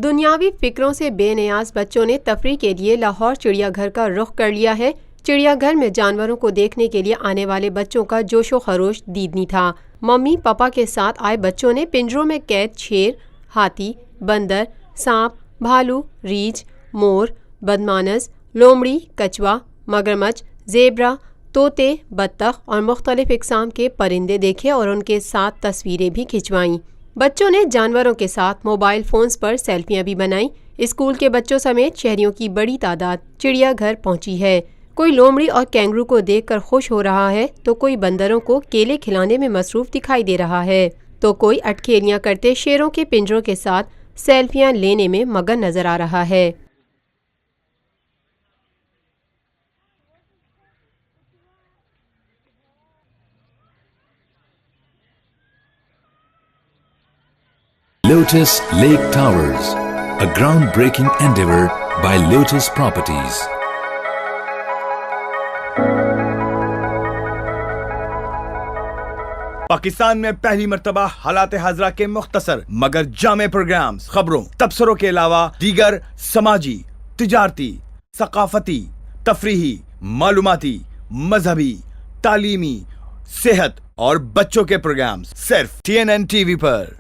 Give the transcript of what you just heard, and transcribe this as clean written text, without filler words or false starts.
دنیاوی فکروں سے بے نیاز بچوں نے تفریح کے لیے لاہور چڑیا گھر کا رخ کر لیا ہے۔ چڑیا گھر میں جانوروں کو دیکھنے کے لیے آنے والے بچوں کا جوش و خروش دیدنی تھا۔ ممی پاپا کے ساتھ آئے بچوں نے پنجروں میں قید شیر، ہاتھی، بندر، سانپ، بھالو، ریچھ، مور، بدمانس، لومڑی، کچھوا، مگرمچھ، زیبرا، طوطے، بطخ اور مختلف اقسام کے پرندے دیکھے اور ان کے ساتھ تصویریں بھی کھنچوائیں۔ بچوں نے جانوروں کے ساتھ موبائل فونز پر سیلفیاں بھی بنائیں۔ اسکول کے بچوں سمیت شہریوں کی بڑی تعداد چڑیا گھر پہنچی ہے۔ کوئی لومڑی اور کینگرو کو دیکھ کر خوش ہو رہا ہے تو کوئی بندروں کو کیلے کھلانے میں مصروف دکھائی دے رہا ہے تو کوئی اٹکھیلیاں کرتے شیروں کے پنجروں کے ساتھ سیلفیاں لینے میں مگن نظر آ رہا ہے۔ Lotus Lake Towers, a groundbreaking endeavor by Lotus Properties. Pakistan میں پہلی مرتبہ حالات حاضرہ کے مختصر مگر جامع پروگرامز، خبروں، تبصروں کے علاوہ دیگر سماجی، تجارتی، ثقافتی، تفریحی، معلوماتی، مذہبی، تعلیمی، صحت اور بچوں کے پروگرامز صرف TNN TV پر۔